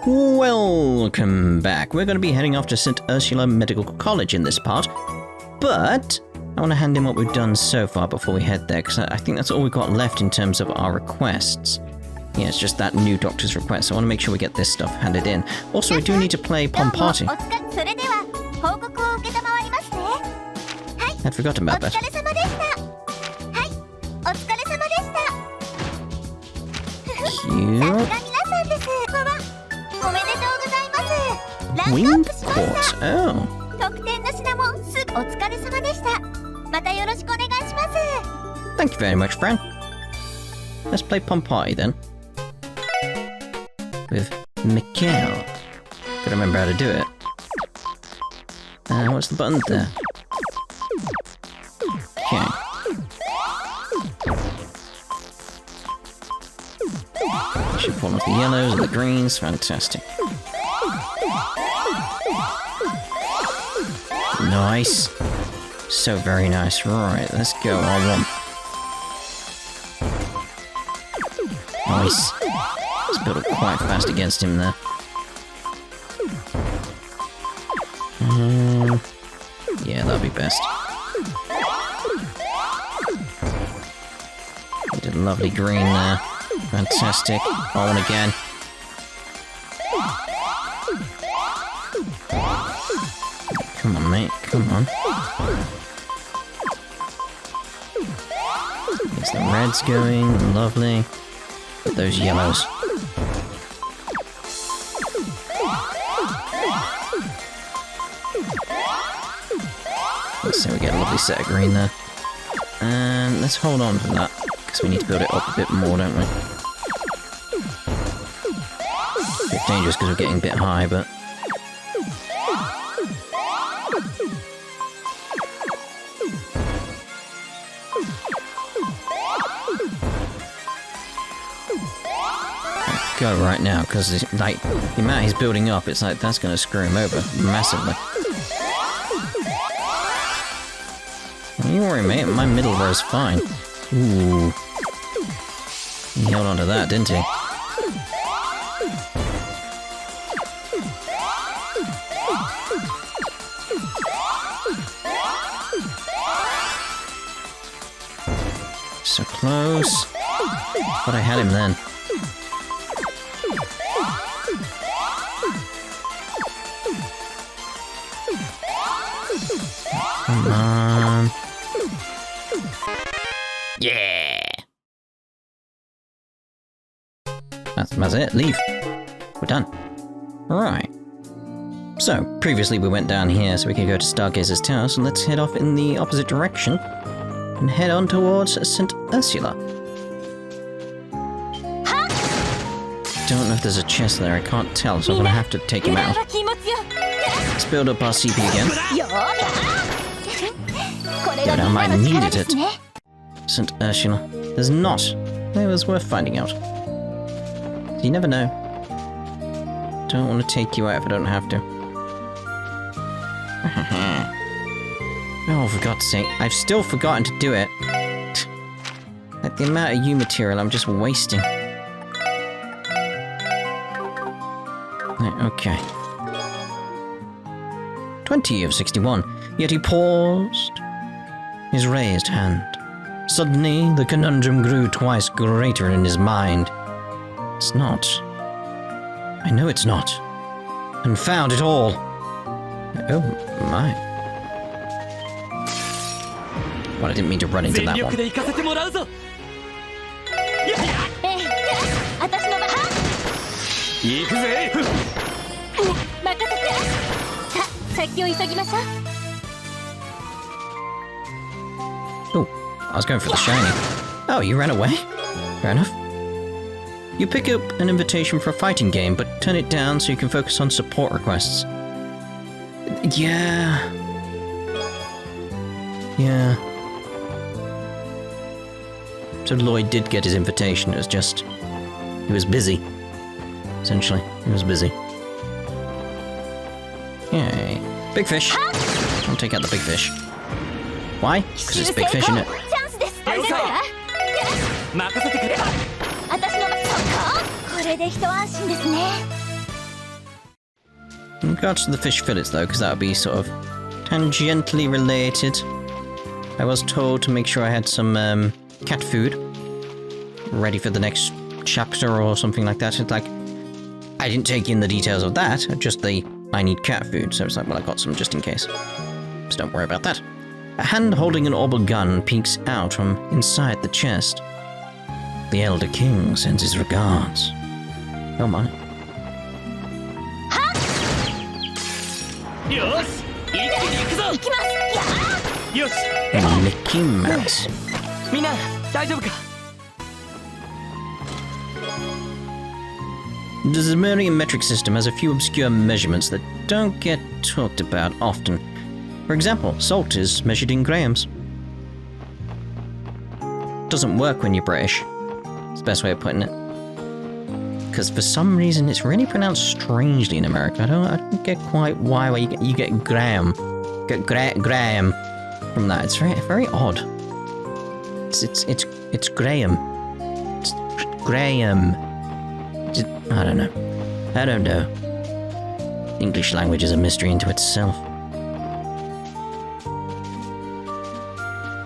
Welcome back. We're going to be heading off to St. Ursula Medical College in this part, but I want to hand in what we've done so far before we head there, because I think that's all we've got left in terms of our requests. Yeah, it's just that new doctor's request, so I want to make sure we get this stuff handed in. Also, we do need to play Pom Party. I'd forgotten about that. Cute. Wing Court. Oh. Thank you very much, Fran. Let's play Pom Party then. With Mikhail. Gotta remember how to do it. What's the button there? Okay. Should fall off the yellows and the greens. Fantastic. Nice. So very nice. Right, let's go. R1. Nice. Let's build up quite fast against him there. Yeah, that'll be best. We did a lovely green there. Fantastic. R1 again. Come on, mate. Come on. Gets the reds going. Lovely. With those yellows. So we get a lovely set of green there. And let's hold on to that, because we need to build it up a bit more, don't we? A bit dangerous because we're getting a bit high, but... Go right now, because like the amount he's building up, it's like that's going to screw him over massively. Don't you worry, mate. My middle row's fine. Ooh, he held on to that, didn't he? So close. But I had him then. Come on. Yeah! That's it. Leave. We're done. Right. So, previously we went down here so we could go to Stargazer's Tower, so let's head off in the opposite direction and head on towards St. Ursula. Don't know if there's a chest there, I can't tell, so I'm gonna have to take him out. Let's build up our CP again. Dude, I might have needed it. St. Ursula. There's not. It was worth finding out. You never know. Don't want to take you out if I don't have to. Oh, for God's sake. I've still forgotten to do it. Like the amount of Heiyue material I'm just wasting. Okay. 20 of 61. Yet he paused. His raised hand. Suddenly, the conundrum grew twice greater in his mind. It's not. I know it's not. Confound it all. Oh, my. Well, I didn't mean to run into that one. Oh, I was going for the shiny. Oh, you ran away? Fair enough. You pick up an invitation for a fighting game, but turn it down so you can focus on support requests. Yeah. So Lloyd did get his invitation, it was just... he was busy. Essentially, he was busy. Yay. Big fish! I'll take out the big fish. Why? Because it's big fish, isn't it? In regards to the fish fillets, though, because that would be sort of tangentially related, I was told to make sure I had some cat food ready for the next chapter or something like that. It's like, I didn't take in the details of that, just I need cat food, so it's like, well, I got some just in case. So don't worry about that. A hand holding an orbital gun peeks out from inside the chest. The Elder King sends his regards. Oh my. Mickey Mouse. The Zemuria metric system has a few obscure measurements that don't get talked about often. For example, salt is measured in grams. Doesn't work when you're British. It's the best way of putting it. Because for some reason it's really pronounced strangely in America. I don't get quite why you get gram. Graham from that. It's very odd. It's Graham. It's Graham. I don't know. English language is a mystery into itself.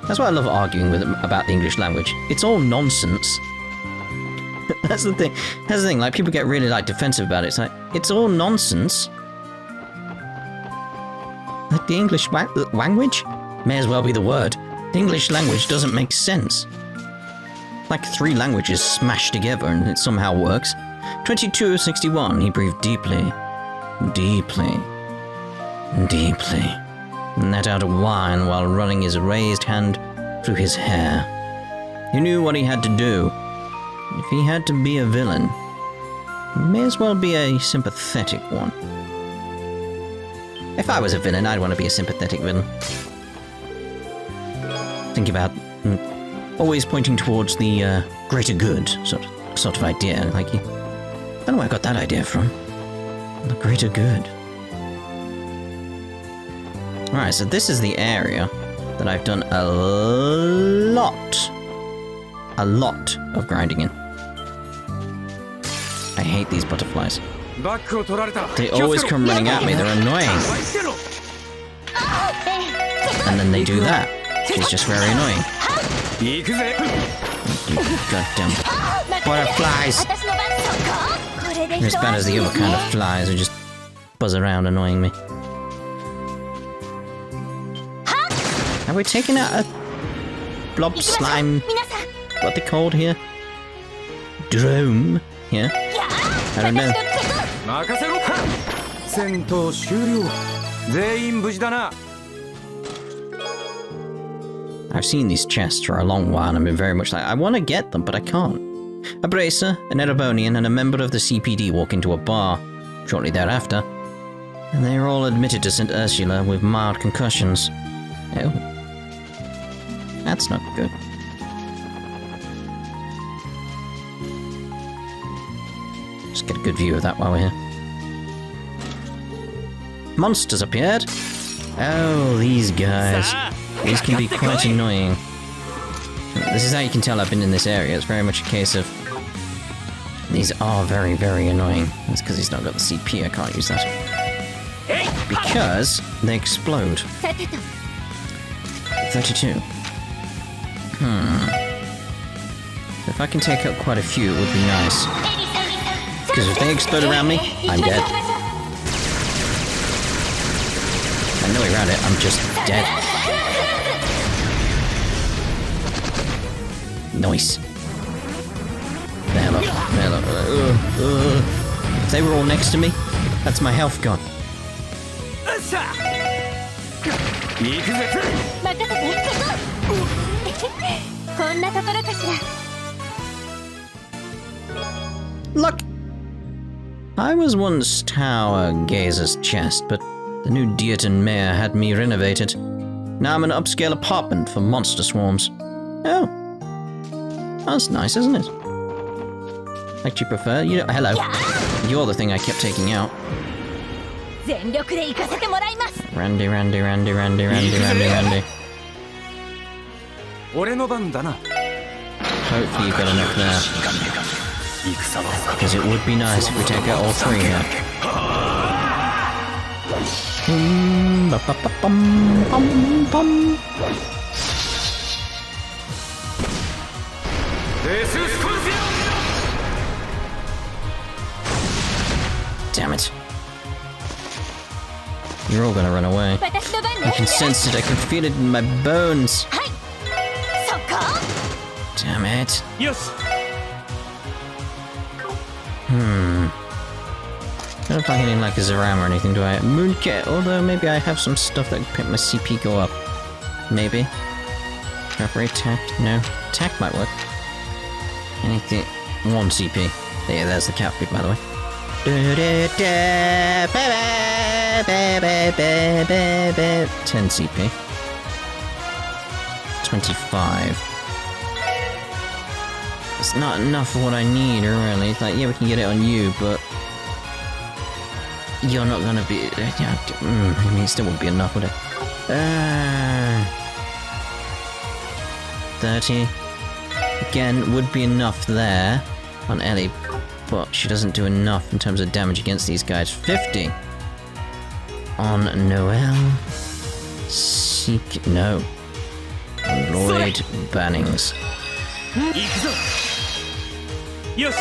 That's why I love arguing with them about the English language. It's all nonsense. That's the thing. Like, people get really defensive about it. It's like, it's all nonsense. Like, the English language may as well be the word. The English language doesn't make sense. Like 3 languages smashed together and it somehow works. 2261, he breathed deeply, and let out a whine while running his raised hand through his hair. He knew what he had to do. If he had to be a villain, he may as well be a sympathetic one. If I was a villain, I'd want to be a sympathetic villain. Think about always pointing towards the greater good sort of idea. Like, I don't know where I got that idea from. The greater good. Alright, so this is the area that I've done a lot of grinding in. I hate these butterflies. They always come running at me, they're annoying. And then they do that, which is just very annoying. You goddamn butterflies! They're as bad as the other kind of flies who just buzz around annoying me. Have we taken out a blob slime? What they called here? Drome? Yeah? I don't know. I've seen these chests for a long while and I've been very much like, I want to get them, but I can't. A bracer, an Erebonian, and a member of the CPD walk into a bar shortly thereafter, and they are all admitted to St. Ursula with mild concussions. Oh. That's not good. Just get a good view of that while we're here. Monsters appeared! Oh, these guys. These can be quite annoying. This is how you can tell I've been in this area. It's very much a case of... These are very, very annoying. That's because he's not got the CP, I can't use that. Because they explode. 32. If I can take out quite a few, it would be nice. Because if they explode around me, I'm dead. I know around it, I'm just dead. Nice. If they were all next to me, that's my health gone. Look! I was once Tower Gazer's chest, but the new Diaton Mayor had me renovated. Now I'm an upscale apartment for monster swarms. Oh. That's nice, isn't it? Actually prefer... You know, hello. You're the thing I kept taking out. Randy. Hopefully you've got enough there. Because it would be nice if we take out all 3 here. Damn it. You're all gonna run away. I can sense it, I can feel it in my bones. Damn it. I don't like anything like a Zeram or anything, do I? Mooncake, although maybe I have some stuff that can make my CP go up. Maybe. Recovery, attack, no. Attack might work. Anything, 1 CP. Yeah, there's the cat food, by the way. 10 CP. 25. It's not enough for what I need, really. It's like, yeah, we can get it on you, but you're not gonna be. I mean, it still wouldn't be enough, would it? 30. Again, would be enough there on Ellie, but she doesn't do enough in terms of damage against these guys. 50 on Noelle. Seek. No. Lloyd Bannings. Yes.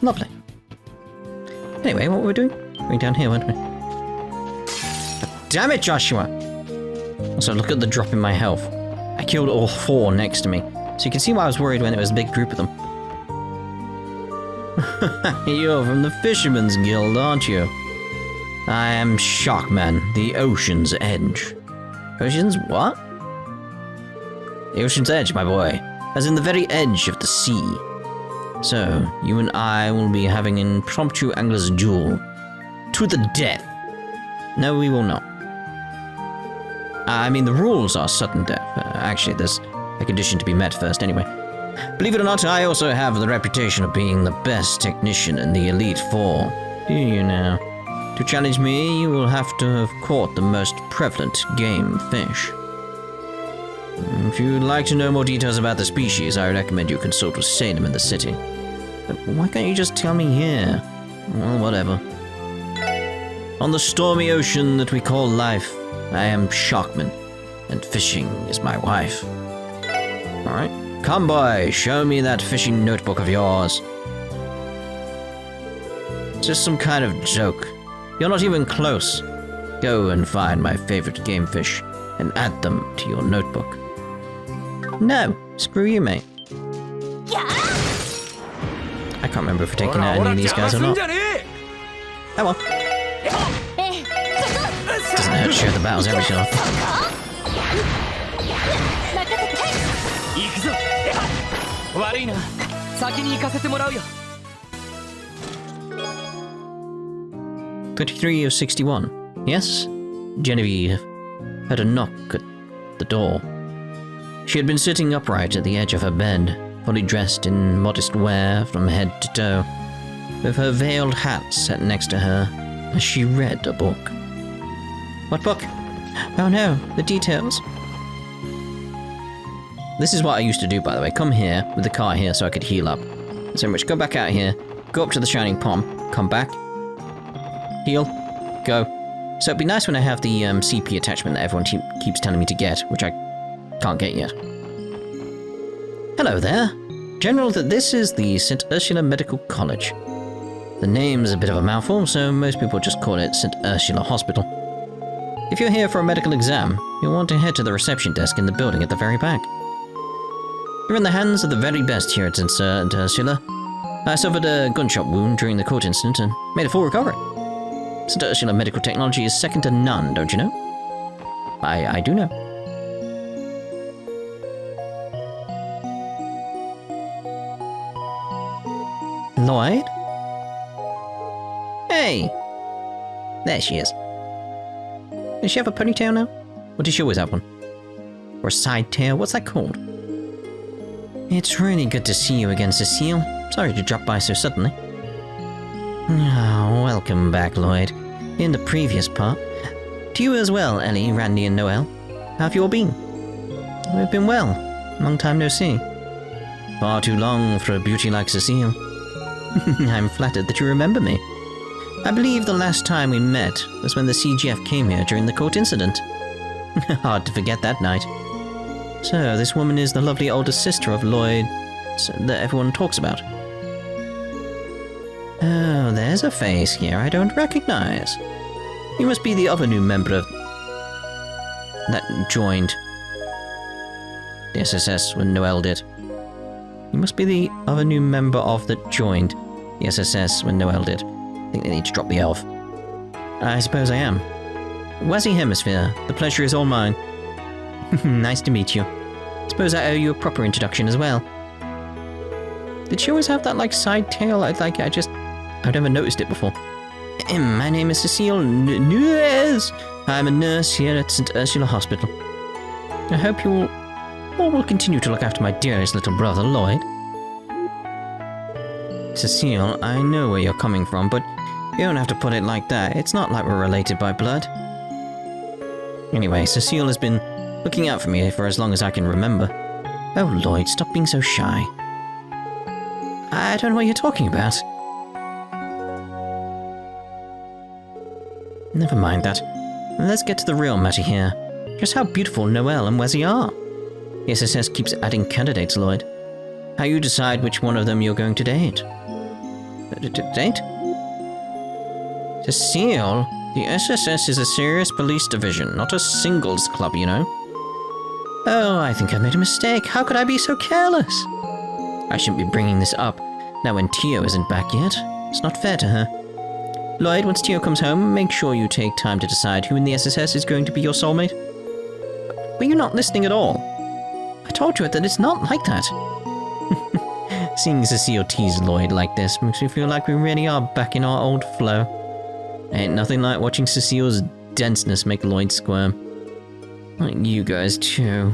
Lovely. Anyway, what were we doing? Going down here, weren't we? Damn it, Joshua! Also, look at the drop in my health. I killed all 4 next to me, so you can see why I was worried when it was a big group of them. You're from the Fisherman's Guild, aren't you? I am Sharkman, the Ocean's Edge. Ocean's what? The Ocean's Edge, my boy. As in the very edge of the sea. So, you and I will be having an impromptu angler's duel. To the death. No, we will not. I mean, the rules are sudden death. Actually, there's a condition to be met first anyway. Believe it or not, I also have the reputation of being the best technician in the Elite Four. Do you now? To challenge me, you will have to have caught the most prevalent game fish. If you'd like to know more details about the species, I recommend you consult with Salem in the city. But why can't you just tell me here? Well, whatever. On the stormy ocean that we call life, I am Sharkman, and fishing is my wife. Alright. Come boy, show me that fishing notebook of yours. Just some kind of joke. You're not even close. Go and find my favorite game fish and add them to your notebook. No, screw you, mate. I can't remember if we're taking out any of these guys or not. Oh well. Doesn't hurt to share the battles every so often. "23 of 61. Yes?" Genevieve heard a knock at the door. She had been sitting upright at the edge of her bed, fully dressed in modest wear from head to toe, with her veiled hat set next to her as she read a book. "What book?" "Oh no, the details." This is what I used to do, by the way. Come here, with the car here so I could heal up. So much, go back out here, go up to the Shining Palm, come back, heal, go. So it'd be nice when I have the CP attachment that everyone keeps telling me to get, which I can't get yet. Hello there. General, this is the St. Ursula Medical College. The name's a bit of a mouthful, so most people just call it St. Ursula Hospital. If you're here for a medical exam, you'll want to head to the reception desk in the building at the very back. You're in the hands of the very best here at St. Ursula. I suffered a gunshot wound during the court incident and made a full recovery. St. Ursula Medical Technology is second to none, don't you know? I do know. Lloyd? Hey! There she is. Does she have a ponytail now? Or does she always have one? Or a side tail? What's that called? It's really good to see you again, Cecile. Sorry to drop by so suddenly. Oh, welcome back, Lloyd. In the previous part. To you as well, Ellie, Randy, and Noel. How have you all been? We've been well. Long time no see. Far too long for a beauty like Cecile. I'm flattered that you remember me. I believe the last time we met was when the CGF came here during the court incident. Hard to forget that night. So, this woman is the lovely older sister of Lloyd that everyone talks about. Oh, there's a face here I don't recognize. You must be the other new member of... that joined the SSS when Noel did. You must be the other new member of that joined the SSS when Noel did. I think they need to drop the elf. I suppose I am. Wazzy Hemisphere, the pleasure is all mine. Nice to meet you. Suppose I owe you a proper introduction as well. Did she always have that, like, side tail? I've never noticed it before. My name is Cecile Nuez. I'm a nurse here at St. Ursula Hospital. I hope you all will continue to look after my dearest little brother, Lloyd. Cecile, I know where you're coming from, but you don't have to put it like that. It's not like we're related by blood. Anyway, Cecile has been looking out for me for as long as I can remember. Oh, Lloyd, stop being so shy. I don't know what you're talking about. Never mind that. Let's get to the real matter here. Just how beautiful Noel and Wazzy are. The SSS keeps adding candidates, Lloyd. How you decide which one of them you're going to date? Date? Cecile, the SSS is a serious police division, not a singles club, you know. Oh, I think I made a mistake. How could I be so careless? I shouldn't be bringing this up, now when Tio isn't back yet. It's not fair to her. Lloyd, once Tio comes home, make sure you take time to decide who in the SSS is going to be your soulmate. Were you not listening at all? I told you that it's not like that. Seeing Cecile tease Lloyd like this makes me feel like we really are back in our old flow. Ain't nothing like watching Cecile's denseness make Lloyd squirm. Like you guys too.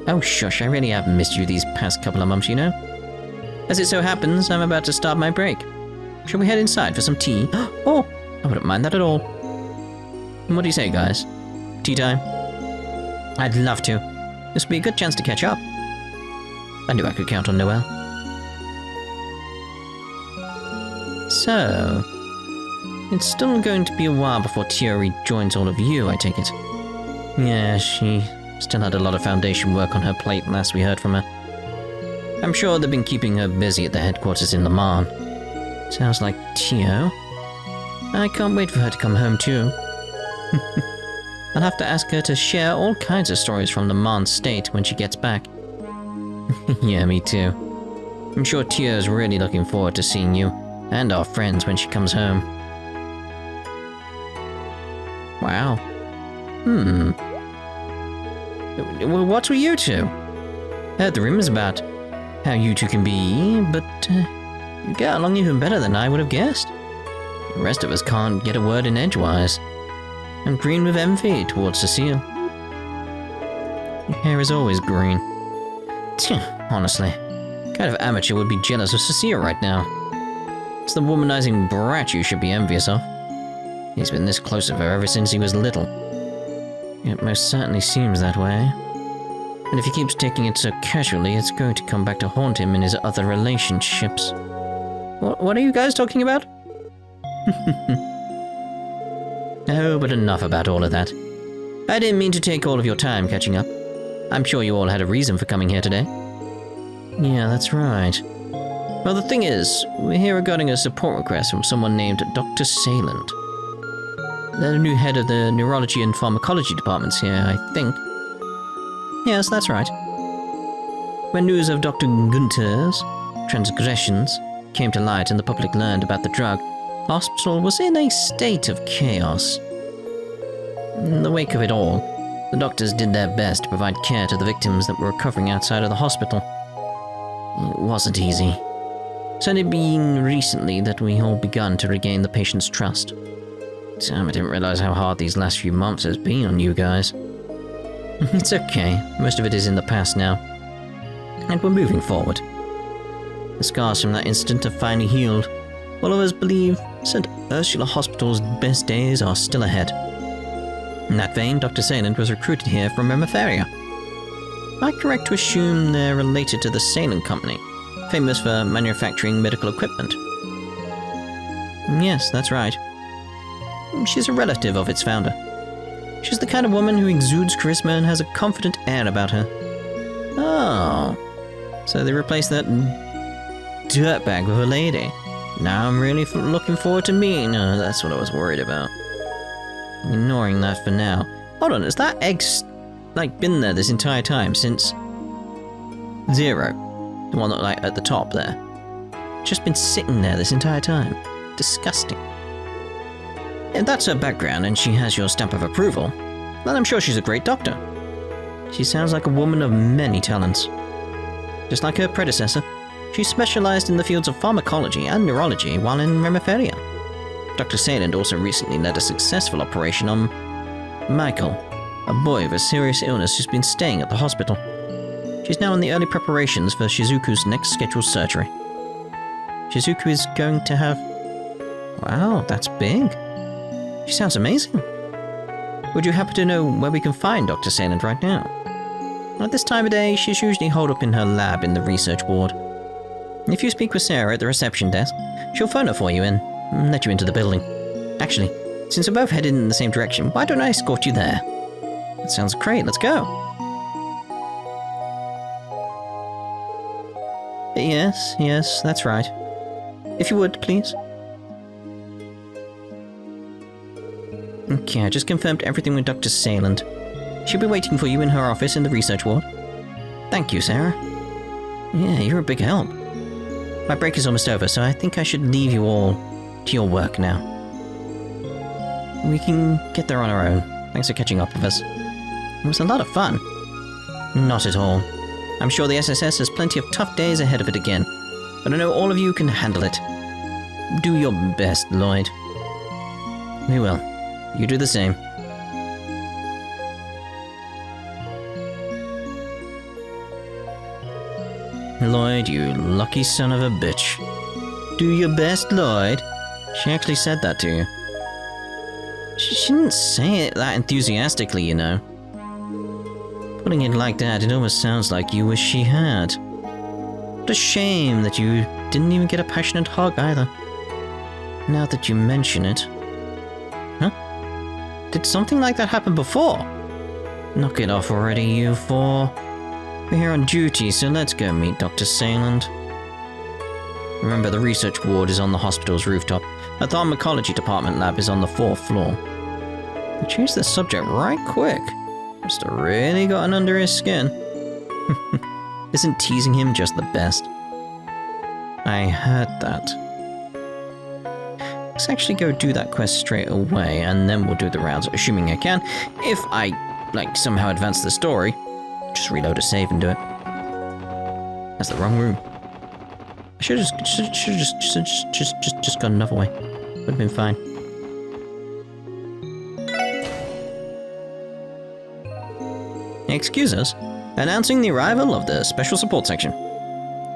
Oh shush, I really have missed you these past couple of months, you know? As it so happens, I'm about to start my break. Shall we head inside for some tea? Oh, I wouldn't mind that at all. What do you say, guys? Tea time? I'd love to. This would be a good chance to catch up. I knew I could count on Noel. So, it's still going to be a while before Tio rejoins all of you, I take it. Yeah, she still had a lot of foundation work on her plate last we heard from her. I'm sure they've been keeping her busy at the headquarters in Le Mans. Sounds like Tio. I can't wait for her to come home too. I'll have to ask her to share all kinds of stories from the Mans state when she gets back. Yeah, me too. I'm sure Tio's really looking forward to seeing you and our friends when she comes home. Wow. Well, what's with you two? Heard the rumors about how you two can be, but you get along even better than I would have guessed. The rest of us can't get a word in edgewise. I'm green with envy towards Cecile. Your hair is always green. Honestly, kind of amateur would be jealous of Cecile right now. It's the womanizing brat you should be envious of. He's been this close to her ever since he was little. It most certainly seems that way. And if he keeps taking it so casually, it's going to come back to haunt him in his other relationships. What are you guys talking about? Oh, but enough about all of that. I didn't mean to take all of your time catching up. I'm sure you all had a reason for coming here today. Yeah, that's right. Well, the thing is, we're here regarding a support request from someone named Dr. Saland. They're the new head of the neurology and pharmacology departments here, I think. Yes, that's right. When news of Dr. Gunther's transgressions came to light and the public learned about the drug, the hospital was in a state of chaos. In the wake of it all, the doctors did their best to provide care to the victims that were recovering outside of the hospital. It wasn't easy. It's only been recently that we all begun to regain the patient's trust. Damn, I didn't realize how hard these last few months has been on you guys. It's okay, most of it is in the past now. And we're moving forward. The scars from that incident have finally healed, all of us believe St. Ursula Hospital's best days are still ahead. In that vein, Dr. Saland was recruited here from Revache. Am I correct to assume they're related to the Saland Company, famous for manufacturing medical equipment? Yes, that's right. She's a relative of its founder. She's the kind of woman who exudes charisma and has a confident air about her. Oh, so they replaced that dirtbag with a lady. Now I'm really looking forward to meeting her. That's what I was worried about. Ignoring that for now. Hold on, has that egg, been there this entire time since 0? The one that, at the top there. Just been sitting there this entire time. Disgusting. If that's her background and she has your stamp of approval, then I'm sure she's a great doctor. She sounds like a woman of many talents. Just like her predecessor, she specialized in the fields of pharmacology and neurology while in Revache. Dr. Saland also recently led a successful operation on Michael, a boy with a serious illness who's been staying at the hospital. She's now in the early preparations for Shizuku's next scheduled surgery. Shizuku is going to have... Wow, that's big. She sounds amazing. Would you happen to know where we can find Dr. Saland right now? At this time of day, she's usually holed up in her lab in the research ward. If you speak with Sarah at the reception desk, she'll phone her for you and let you into the building. Actually, since we're both headed in the same direction, why don't I escort you there? That sounds great, let's go. Yes, that's right. If you would, please. Okay, I just confirmed everything with Dr. Saland. She'll be waiting for you in her office in the research ward. Thank you, Sarah. Yeah, you're a big help. My break is almost over, so I think I should leave you all to your work now. We can get there on our own. Thanks for catching up with us. It was a lot of fun. Not at all. I'm sure the SSS has plenty of tough days ahead of it again, but I know all of you can handle it. Do your best, Lloyd. We will. You do the same. Lloyd, you lucky son of a bitch. Do your best, Lloyd. She actually said that to you. She didn't say it that enthusiastically, you know. Putting it like that, it almost sounds like you wish she had. What a shame that you didn't even get a passionate hug either. Now that you mention it. Huh? Did something like that happen before? Knock it off already, you four. We're here on duty, so let's go meet Dr. Saland. Remember, the research ward is on the hospital's rooftop. The pharmacology department lab is on the 4th floor. They changed the subject right quick. Must have really gotten under his skin. Isn't teasing him just the best? I heard that. Let's actually go do that quest straight away, and then we'll do the rounds, assuming I can. If I, somehow advance the story, just reload a save and do it. That's the wrong room. I should have just gone another way. Would have been fine. Excuse us. Announcing the arrival of the special support section.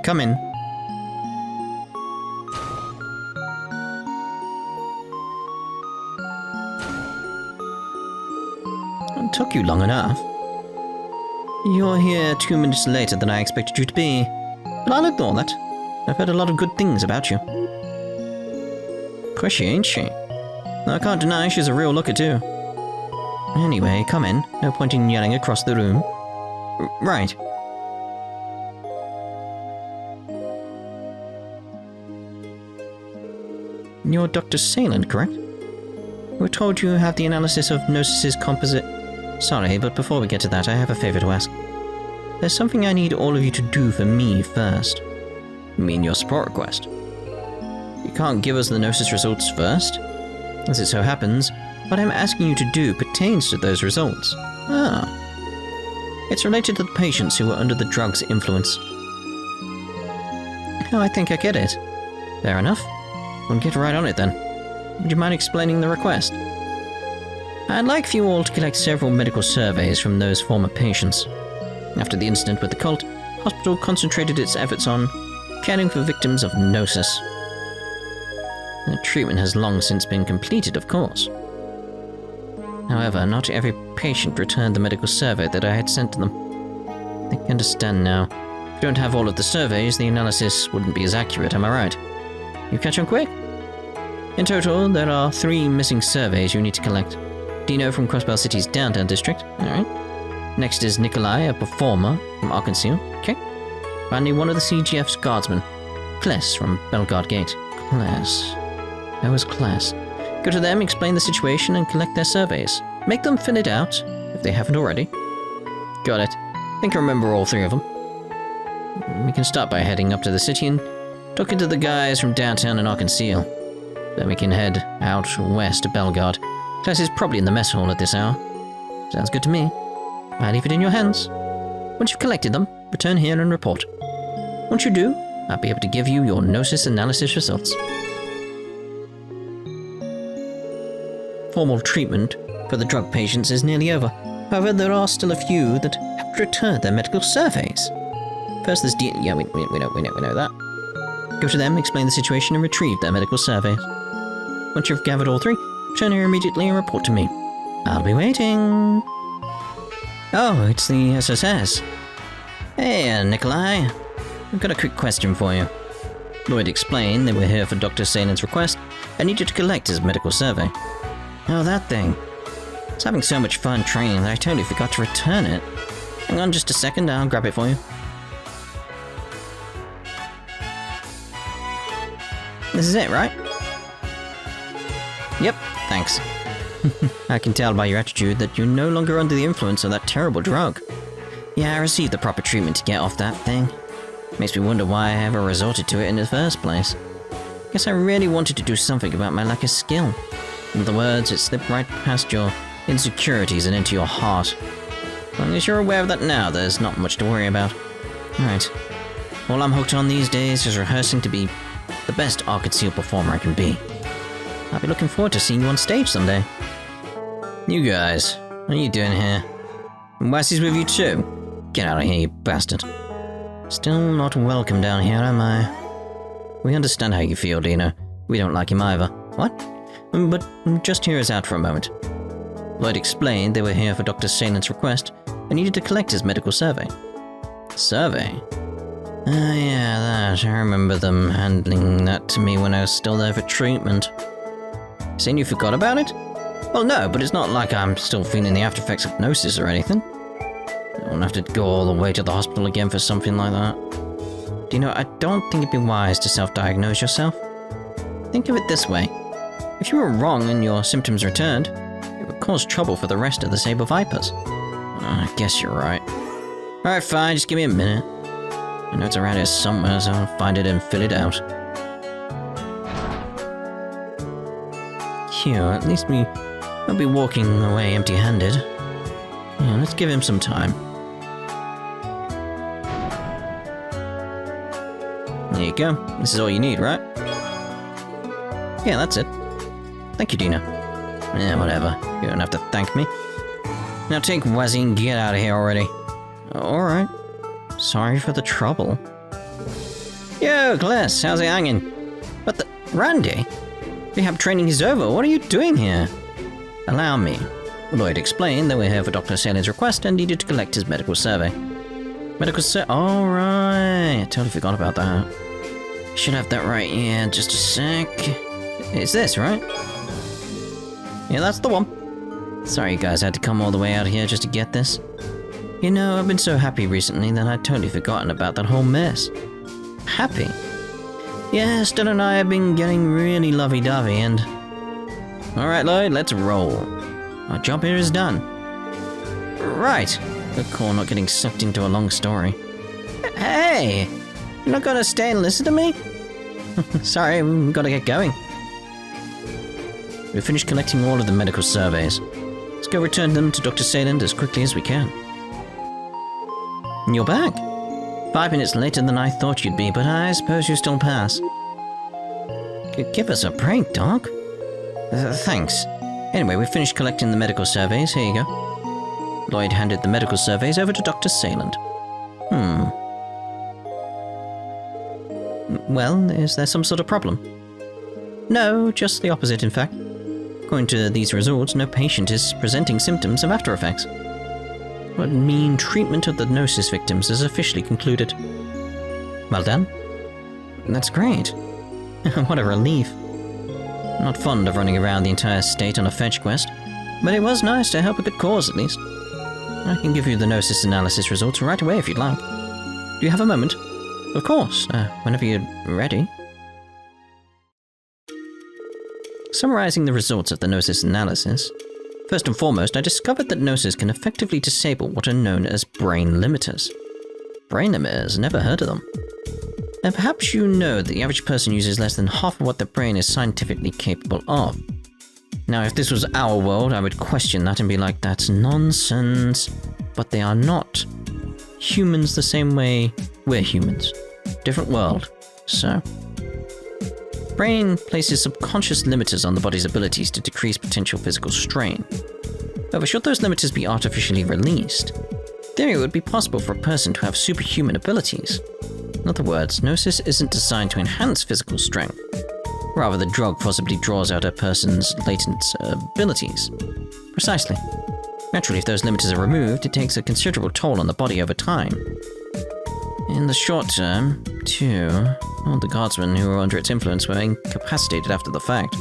Come in. It took you long enough. You're here 2 minutes later than I expected you to be. But I'll ignore that. I've heard a lot of good things about you. Pushy, ain't she? I can't deny she's a real looker too. Anyway, come in. No point in yelling across the room. Right. You're Dr. Saland, correct? We're told you have the analysis of Gnosis's composite... Sorry, but before we get to that, I have a favor to ask. There's something I need all of you to do for me first. You mean your support request? You can't give us the Gnosis results first? As it so happens, what I'm asking you to do pertains to those results. Ah. It's related to the patients who were under the drug's influence. Oh, I think I get it. Fair enough. We'll get right on it then. Would you mind explaining the request? I'd like for you all to collect several medical surveys from those former patients. After the incident with the cult, the hospital concentrated its efforts on caring for victims of Gnosis. The treatment has long since been completed, of course. However, not every patient returned the medical survey that I had sent to them. I think I understand now. If you don't have all of the surveys, the analysis wouldn't be as accurate, am I right? You catch on quick? In total, there are 3 missing surveys you need to collect. Dino from Crossbell City's downtown district. Alright. Next is Nikolai, a performer from Arkansas. Okay. Finally, one of the CGF's guardsmen. Kless from Belgard Gate. Kless. That was Kless. Go to them, explain the situation, and collect their surveys. Make them fill it out, if they haven't already. Got it. I think I remember all 3 of them. We can start by heading up to the city and talking to the guys from downtown and Arkansas. Then we can head out west to Belgard. Kless is probably in the mess hall at this hour. Sounds good to me. I'll leave it in your hands. Once you've collected them, return here and report. Once you do, I'll be able to give you your Gnosis analysis results. Formal treatment for the drug patients is nearly over. However, there are still a few that haven't returned their medical surveys. First, there's yeah, we know that. Go to them, explain the situation, and retrieve their medical surveys. Once you've gathered all 3, return here immediately and report to me. I'll be waiting. Oh, it's the SSS. Hey, Nikolai. I've got a quick question for you. Lloyd explained they were here for Dr. Saland's request and needed to collect his medical survey. Oh, that thing. I was having so much fun training that I totally forgot to return it. Hang on just a second, I'll grab it for you. This is it, right? Yep, thanks. I can tell by your attitude that you're no longer under the influence of that terrible drug. Yeah, I received the proper treatment to get off that thing. Makes me wonder why I ever resorted to it in the first place. Guess I really wanted to do something about my lack of skill. In other words, it slipped right past your insecurities and into your heart. As long as you're aware of that now, there's not much to worry about. Right. All I'm hooked on these days is rehearsing to be the best Arkansas performer I can be. I'll be looking forward to seeing you on stage someday. You guys, what are you doing here? And Wassie's with you too? Get out of here, you bastard. Still not welcome down here, am I? We understand how you feel, Dino. We don't like him either. What? But just hear us out for a moment. Lloyd explained they were here for Dr. Saland's request and needed to collect his medical survey. Survey? Ah, yeah, that. I remember them handling that to me when I was still there for treatment. Saying you forgot about it? Well, no, but it's not like I'm still feeling the after effects of Gnosis or anything. I won't have to go all the way to the hospital again for something like that. Do you know, I don't think it'd be wise to self-diagnose yourself. Think of it this way. If you were wrong and your symptoms returned, it would cause trouble for the rest of the Saber Vipers. I guess you're right. Alright, fine, just give me a minute. I know it's around here somewhere, so I'll find it and fill it out. Phew, at least we won't be walking away empty-handed. Yeah, let's give him some time. There you go. This is all you need, right? Yeah, that's it. Thank you, Dina. Yeah, whatever. You don't have to thank me. Now take Wazzy and get out of here already. Alright. Sorry for the trouble. Yo, Kless, how's it hanging? What the... Randy? Rehab training is over. What are you doing here? Allow me. Lloyd explained that we're here for Dr. Saland's request and needed to collect his medical survey. Alright. I totally forgot about that. Should have that right here. Just a sec. It's this, right? Yeah, that's the one. Sorry you guys had to come all the way out here just to get this. You know, I've been so happy recently that I'd totally forgotten about that whole mess. Happy? Yeah, Stella and I have been getting really lovey-dovey and... Alright, Lloyd, let's roll. Our job here is done. Right. Good call not getting sucked into a long story. Hey! You're not gonna stay and listen to me? Sorry, we've gotta get going. We've finished collecting all of the medical surveys. Let's go return them to Dr. Saland as quickly as we can. And you're back. 5 minutes later than I thought you'd be, but I suppose you still pass. Give us a break, Doc. Thanks. Anyway, we finished collecting the medical surveys. Here you go. Lloyd handed the medical surveys over to Dr. Saland. Well, is there some sort of problem? No, just the opposite, in fact. According to these results, no patient is presenting symptoms of after effects. What mean treatment of the Gnosis victims is officially concluded. Well done. That's great. What a relief. I'm not fond of running around the entire state on a fetch quest, but it was nice to help a good cause at least. I can give you the Gnosis analysis results right away if you'd like. Do you have a moment? Of course, whenever you're ready. Summarizing the results of the Gnosis analysis, first and foremost, I discovered that Gnosis can effectively disable what are known as brain limiters. Brain limiters? Never heard of them. And perhaps you know that the average person uses less than half of what their brain is scientifically capable of. Now, if this was our world, I would question that and be like, that's nonsense. But they are not. Humans the same way we're humans. Different world. So, brain places subconscious limiters on the body's abilities to decrease potential physical strain. However, should those limiters be artificially released, in theory it would be possible for a person to have superhuman abilities. In other words, Gnosis isn't designed to enhance physical strength. Rather, the drug possibly draws out a person's latent abilities. Precisely. Naturally, if those limiters are removed, it takes a considerable toll on the body over time. In the short term, too, all the guardsmen who were under its influence were incapacitated after the fact.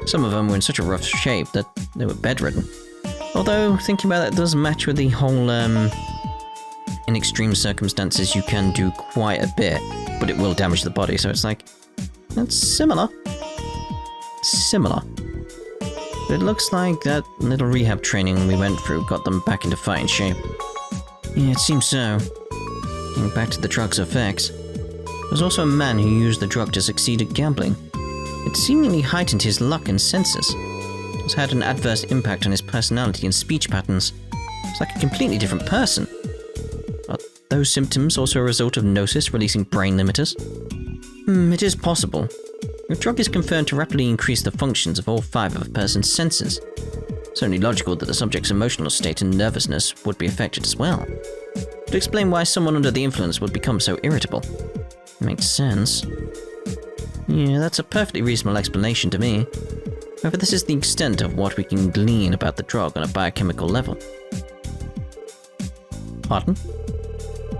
Some of them were in such a rough shape that they were bedridden. Although, thinking about it does match with the whole, in extreme circumstances you can do quite a bit, but it will damage the body, so it's like, that's similar. Similar. But it looks like that little rehab training we went through got them back into fighting shape. Yeah, it seems so. Getting back to the drug's effects, there was also a man who used the drug to succeed at gambling. It seemingly heightened his luck and senses. It's had an adverse impact on his personality and speech patterns. It's like a completely different person. Are those symptoms also a result of Gnosis releasing brain limiters? It is possible. The drug is confirmed to rapidly increase the functions of all 5 of a person's senses. It's only logical that the subject's emotional state and nervousness would be affected as well. To explain why someone under the influence would become so irritable. Makes sense. Yeah, that's a perfectly reasonable explanation to me. However, this is the extent of what we can glean about the drug on a biochemical level. Pardon?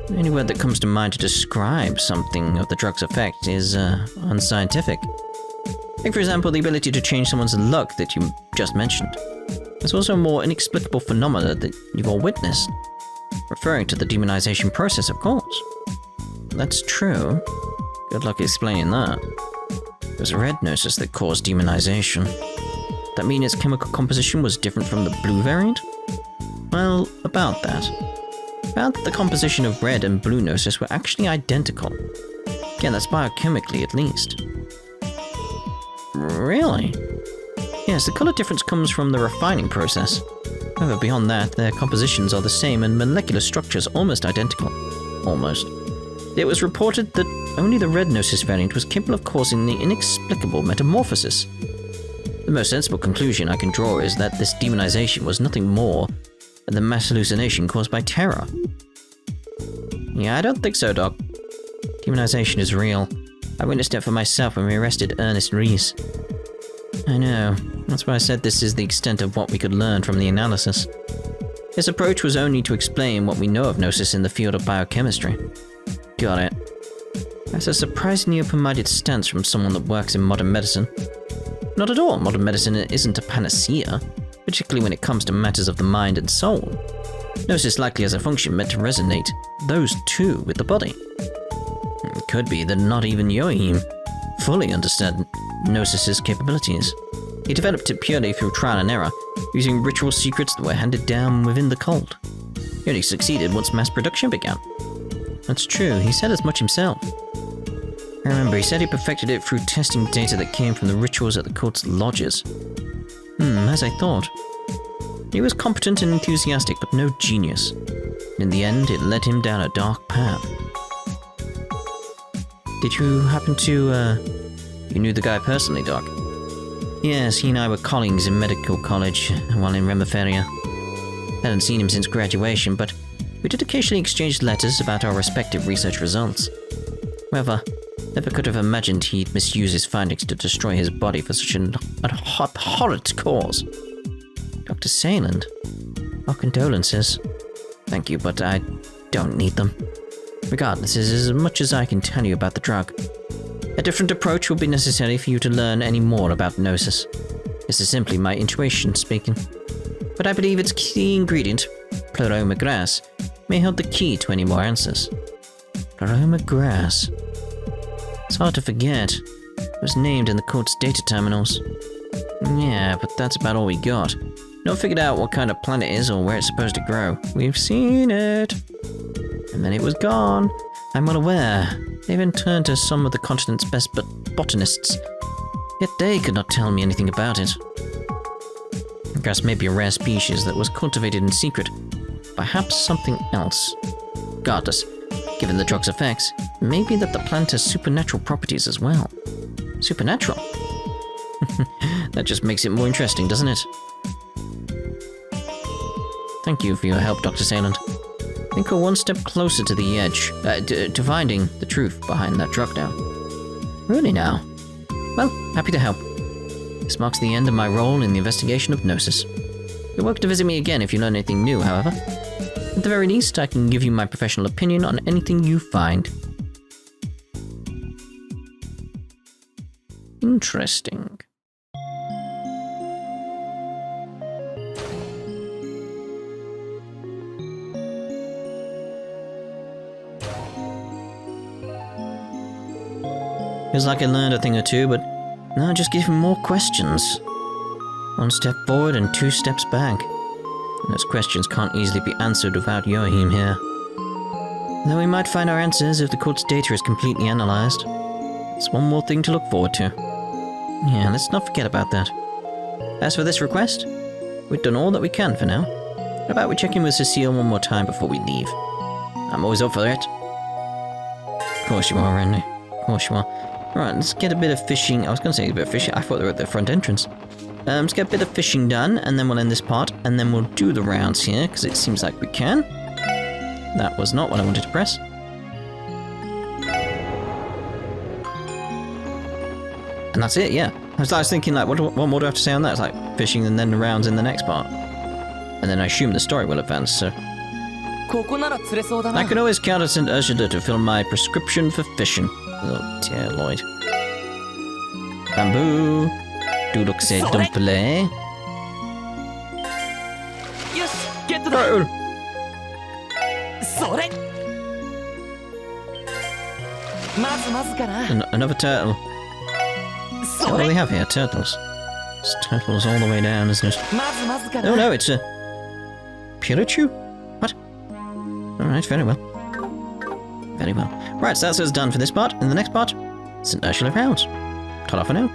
The only word that comes to mind to describe something of the drug's effect is, unscientific. Take, for example, the ability to change someone's luck that you just mentioned. There's also a more inexplicable phenomena that you've all witnessed. Referring to the demonization process, of course. That's true. Good luck explaining that. It was red Gnosis that caused demonization. That mean its chemical composition was different from the blue variant? Well, about that. Found that the composition of red and blue Gnosis were actually identical. Again, that's biochemically at least. Really? Yes, the color difference comes from the refining process. However, beyond that, their compositions are the same and molecular structures almost identical. Almost. It was reported that only the red Gnosis variant was capable of causing the inexplicable metamorphosis. The most sensible conclusion I can draw is that this demonization was nothing more than the mass hallucination caused by terror. Yeah, I don't think so, Doc. Demonization is real. I witnessed it for myself when we arrested Ernest Reese. I know. That's why I said this is the extent of what we could learn from the analysis. His approach was only to explain what we know of Gnosis in the field of biochemistry. Got it. That's a surprisingly open-minded stance from someone that works in modern medicine. Not at all. Modern medicine isn't a panacea, particularly when it comes to matters of the mind and soul. Gnosis likely has a function meant to resonate those two with the body. It could be that not even Yohim fully understood Gnosis's capabilities. He developed it purely through trial and error, using ritual secrets that were handed down within the cult. He only succeeded once mass production began. That's true, he said as much himself. I remember he said he perfected it through testing data that came from the rituals at the cult's lodges. As I thought. He was competent and enthusiastic, but no genius. In the end, it led him down a dark path. Did you happen to, You knew the guy personally, Doc? Yes, he and I were colleagues in medical college while in Revache. Hadn't seen him since graduation, but we did occasionally exchange letters about our respective research results. However, Never could have imagined he'd misuse his findings to destroy his body for such a horrid cause. Dr. Saland, our condolences. Thank you, but I don't need them. Regardless, this is as much as I can tell you about the drug. A different approach will be necessary for you to learn any more about Gnosis. This is simply my intuition speaking. But I believe its key ingredient, Pleroma grass, may hold the key to any more answers. Pleroma grass. It's hard to forget. It was named in the court's data terminals. Yeah, but that's about all we got. Not figured out what kind of plant it is or where it's supposed to grow. We've seen it. And then it was gone. I'm well aware. They even turned to some of the continent's best botanists. Yet they could not tell me anything about it. Grass may be a rare species that was cultivated in secret. Perhaps something else. Regardless, given the drug's effects, it may be that the plant has supernatural properties as well. Supernatural? That just makes it more interesting, doesn't it? Thank you for your help, Dr. Saland. I think we're one step closer to the edge, to finding the truth behind that drug now. Really now? Well, happy to help. This marks the end of my role in the investigation of Gnosis. You're welcome to visit me again if you learn anything new, however. At the very least, I can give you my professional opinion on anything you find. Interesting. Feels like I learned a thing or two, but now just give him more questions. One step forward and 2 steps back. And those questions can't easily be answered without Yohim here. Though we might find our answers if the court's data is completely analysed. It's one more thing to look forward to. Yeah, let's not forget about that. As for this request, we've done all that we can for now. How about we check in with Cecile one more time before we leave? I'm always up for it. Of course you are, Randy. Of course you are. Right, let's get a bit of fishing. I was going to say a bit of fishing. I thought they were at the front entrance. Let's get a bit of fishing done, and then we'll end this part, and then we'll do the rounds here, because it seems like we can. That was not what I wanted to press. And that's it, yeah. I was thinking, like, what more do I have to say on that? It's like fishing and then the rounds in the next part. And then I assume the story will advance, so... I can always count on St. Ursula to fill my prescription for fishing. Oh dear Lloyd. Bamboo. Du look say dumplé. Turtle. Another turtle. What do we have here? Turtles. It's turtles all the way down, isn't it? Oh no, it's a... Pirachu? What? Alright, very well. Very well. Right, so that's us done for this part. In the next part, St. Ursula rounds. Ta-ra for now.